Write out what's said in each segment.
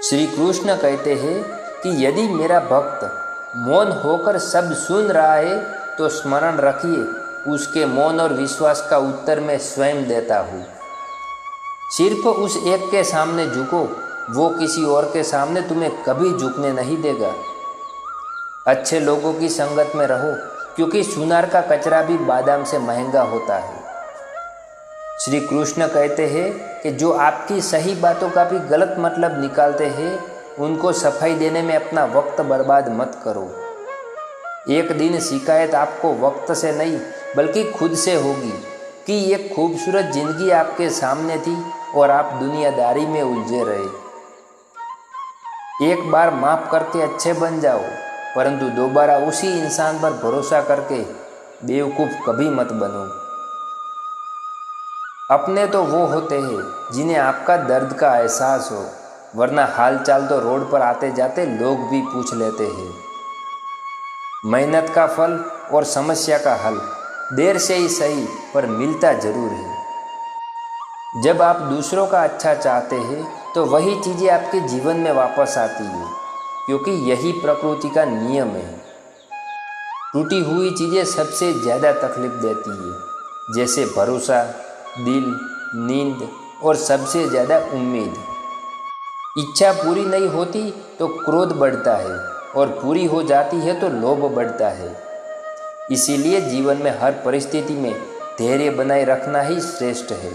श्री कृष्ण कहते हैं कि यदि मेरा भक्त मौन होकर सब सुन रहा है तो स्मरण रखिए, उसके मौन और विश्वास का उत्तर मैं स्वयं देता हूँ। सिर्फ उस एक के सामने झुको, वो किसी और के सामने तुम्हें कभी झुकने नहीं देगा। अच्छे लोगों की संगत में रहो, क्योंकि सुनार का कचरा भी बादाम से महंगा होता है। श्री कृष्ण कहते हैं कि जो आपकी सही बातों का भी गलत मतलब निकालते हैं, उनको सफाई देने में अपना वक्त बर्बाद मत करो। एक दिन शिकायत आपको वक्त से नहीं बल्कि खुद से होगी कि एक खूबसूरत जिंदगी आपके सामने थी और आप दुनियादारी में उलझे रहे। एक बार माफ़ करके अच्छे बन जाओ, परंतु दोबारा उसी इंसान पर भरोसा करके बेवकूफ़ कभी मत बनो। अपने तो वो होते हैं जिन्हें आपका दर्द का एहसास हो, वरना हालचाल तो रोड पर आते जाते लोग भी पूछ लेते हैं। मेहनत का फल और समस्या का हल देर से ही सही पर मिलता जरूर है। जब आप दूसरों का अच्छा चाहते हैं तो वही चीज़ें आपके जीवन में वापस आती है, क्योंकि यही प्रकृति का नियम है। टूटी हुई चीज़ें सबसे ज़्यादा तकलीफ देती है, जैसे भरोसा, दिल, नींद और सबसे ज़्यादा उम्मीद। इच्छा पूरी नहीं होती तो क्रोध बढ़ता है और पूरी हो जाती है तो लोभ बढ़ता है। इसीलिए जीवन में हर परिस्थिति में धैर्य बनाए रखना ही श्रेष्ठ है।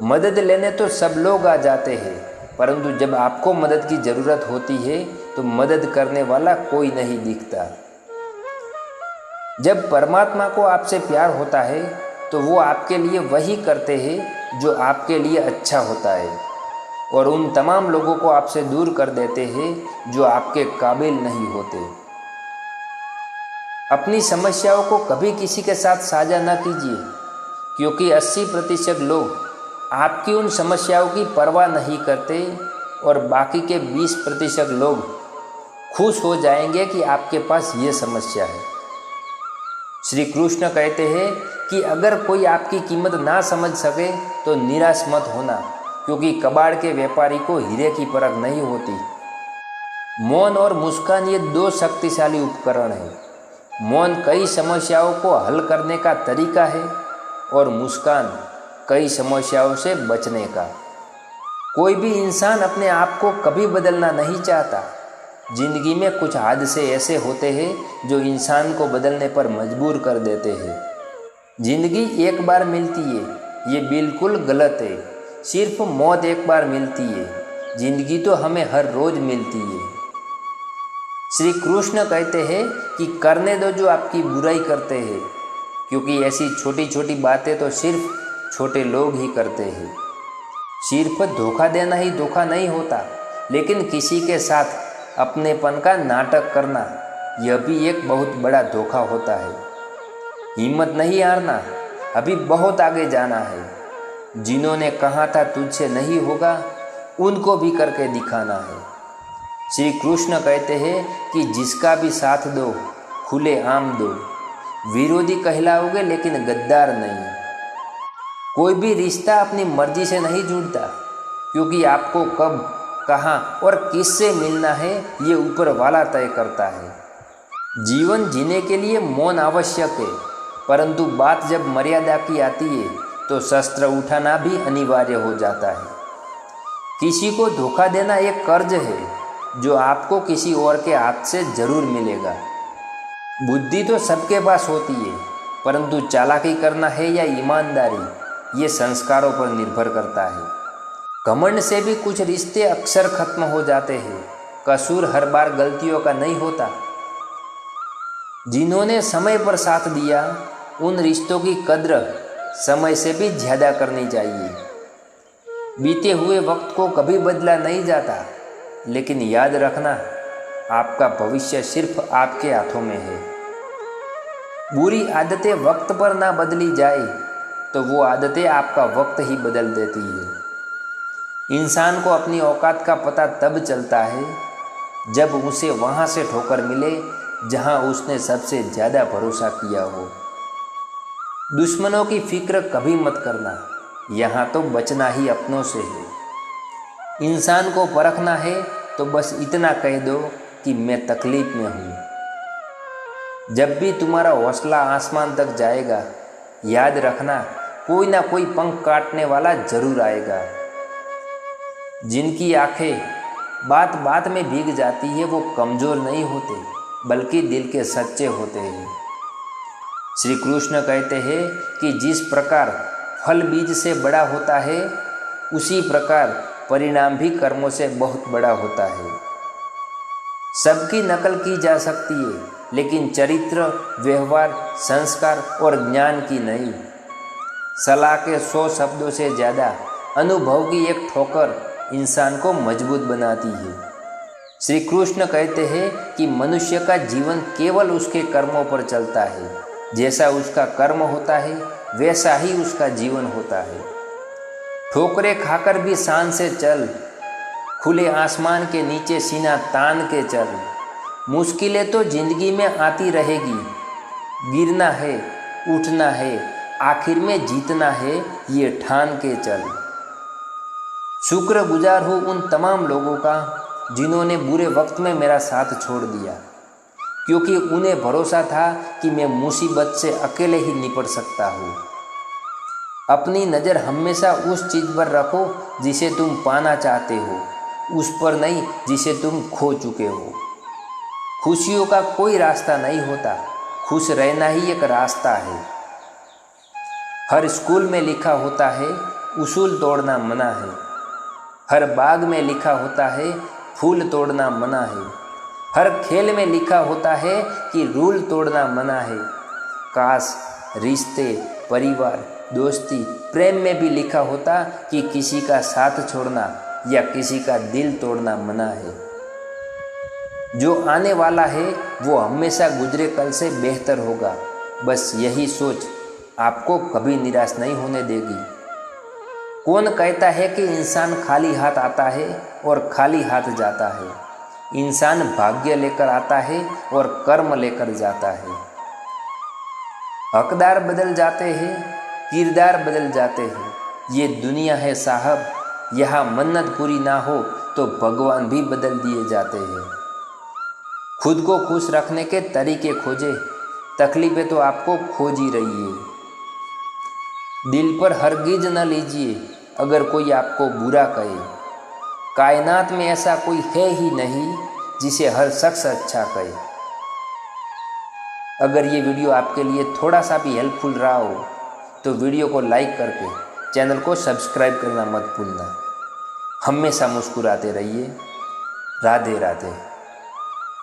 मदद लेने तो सब लोग आ जाते हैं, परंतु जब आपको मदद की ज़रूरत होती है तो मदद करने वाला कोई नहीं दिखता। जब परमात्मा को आपसे प्यार होता है तो वो आपके लिए वही करते हैं जो आपके लिए अच्छा होता है, और उन तमाम लोगों को आपसे दूर कर देते हैं जो आपके काबिल नहीं होते। अपनी समस्याओं को कभी किसी के साथ साझा न कीजिए, क्योंकि 80% लोग आपकी उन समस्याओं की परवाह नहीं करते और बाकी के 20% लोग खुश हो जाएंगे कि आपके पास ये समस्या है। श्री कृष्ण कहते हैं कि अगर कोई आपकी कीमत ना समझ सके तो निराश मत होना, क्योंकि कबाड़ के व्यापारी को हीरे की परख नहीं होती। मौन और मुस्कान ये दो शक्तिशाली उपकरण हैं। मौन कई समस्याओं को हल करने का तरीका है और मुस्कान कई समस्याओं से बचने का। कोई भी इंसान अपने आप को कभी बदलना नहीं चाहता। जिंदगी में कुछ हादसे ऐसे होते हैं जो इंसान को बदलने पर मजबूर कर देते हैं। जिंदगी एक बार मिलती है, ये बिल्कुल गलत है। सिर्फ मौत एक बार मिलती है, जिंदगी तो हमें हर रोज मिलती है। श्री कृष्ण कहते हैं कि करने दो जो आपकी बुराई करते हैं, क्योंकि ऐसी छोटी छोटी बातें तो सिर्फ छोटे लोग ही करते हैं। सिर्फ धोखा देना ही धोखा नहीं होता, लेकिन किसी के साथ अपनेपन का नाटक करना यह भी एक बहुत बड़ा धोखा होता है। हिम्मत नहीं हारना, अभी बहुत आगे जाना है। जिन्होंने कहा था तुझसे नहीं होगा, उनको भी करके दिखाना है। श्री कृष्ण कहते हैं कि जिसका भी साथ दो, खुले आम दो। विरोधी कहलाओगे लेकिन गद्दार नहीं। कोई भी रिश्ता अपनी मर्जी से नहीं जुड़ता, क्योंकि आपको कब, कहाँ और किससे मिलना है ये ऊपर वाला तय करता है। जीवन जीने के लिए मौन आवश्यक है, परंतु बात जब मर्यादा की आती है तो शस्त्र उठाना भी अनिवार्य हो जाता है। किसी को धोखा देना एक कर्ज है जो आपको किसी और के हाथ से जरूर मिलेगा। बुद्धि तो सबके पास होती है, परंतु चालाकी करना है या ईमानदारी, ये संस्कारों पर निर्भर करता है। घमंड से भी कुछ रिश्ते अक्सर खत्म हो जाते हैं। कसूर हर बार गलतियों का नहीं होता। जिन्होंने समय पर साथ दिया, उन रिश्तों की कद्र समय से भी ज़्यादा करनी चाहिए। बीते हुए वक्त को कभी बदला नहीं जाता, लेकिन याद रखना, आपका भविष्य सिर्फ आपके हाथों में है। बुरी आदतें वक्त पर ना बदली जाए तो वो आदतें आपका वक्त ही बदल देती है। इंसान को अपनी औकात का पता तब चलता है जब उसे वहाँ से ठोकर मिले जहाँ उसने सबसे ज़्यादा भरोसा किया हो। दुश्मनों की फिक्र कभी मत करना, यहाँ तो बचना ही अपनों से है। इंसान को परखना है तो बस इतना कह दो कि मैं तकलीफ में हूँ। जब भी तुम्हारा हौसला आसमान तक जाएगा, याद रखना कोई ना कोई पंख काटने वाला जरूर आएगा। जिनकी आंखें बात बात में भीग जाती है वो कमज़ोर नहीं होते, बल्कि दिल के सच्चे होते हैं। श्री कृष्ण कहते हैं कि जिस प्रकार फल बीज से बड़ा होता है, उसी प्रकार परिणाम भी कर्मों से बहुत बड़ा होता है। सबकी नकल की जा सकती है, लेकिन चरित्र, व्यवहार, संस्कार और ज्ञान की नहीं। सलाह के 100 शब्दों से ज़्यादा अनुभव की एक ठोकर इंसान को मजबूत बनाती है। श्री कृष्ण कहते हैं कि मनुष्य का जीवन केवल उसके कर्मों पर चलता है। जैसा उसका कर्म होता है वैसा ही उसका जीवन होता है। ठोकरें खाकर भी शान से चल, खुले आसमान के नीचे सीना तान के चल। मुश्किलें तो जिंदगी में आती रहेगी, गिरना है, उठना है, आखिर में जीतना है, ये ठान के चल। शुक्रगुजार हूँ उन तमाम लोगों का जिन्होंने बुरे वक्त में मेरा साथ छोड़ दिया, क्योंकि उन्हें भरोसा था कि मैं मुसीबत से अकेले ही निपट सकता हूँ। अपनी नज़र हमेशा उस चीज़ पर रखो जिसे तुम पाना चाहते हो, उस पर नहीं जिसे तुम खो चुके हो। खुशियों का कोई रास्ता नहीं होता, खुश रहना ही एक रास्ता है। हर स्कूल में लिखा होता है उसूल तोड़ना मना है। हर बाग में लिखा होता है फूल तोड़ना मना है। हर खेल में लिखा होता है कि रूल तोड़ना मना है। काश रिश्ते, परिवार, दोस्ती, प्रेम में भी लिखा होता कि किसी का साथ छोड़ना या किसी का दिल तोड़ना मना है। जो आने वाला है वो हमेशा गुजरे कल से बेहतर होगा। बस यही सोच आपको कभी निराश नहीं होने देगी। कौन कहता है कि इंसान खाली हाथ आता है और खाली हाथ जाता है? इंसान भाग्य लेकर आता है और कर्म लेकर जाता है। हकदार बदल जाते हैं, किरदार बदल जाते हैं। ये दुनिया है साहब, यहाँ मन्नत पूरी ना हो तो भगवान भी बदल दिए जाते हैं। खुद को खुश रखने के तरीके खोजे, तकलीफें तो आपको खोज ही रही है। दिल पर हरगिज न लीजिए अगर कोई आपको बुरा कहे। कायनात में ऐसा कोई है ही नहीं जिसे हर शख्स अच्छा कहे। अगर ये वीडियो आपके लिए थोड़ा सा भी हेल्पफुल रहा हो तो वीडियो को लाइक करके चैनल को सब्सक्राइब करना मत भूलना। हमेशा मुस्कुराते रहिए। राधे राधे।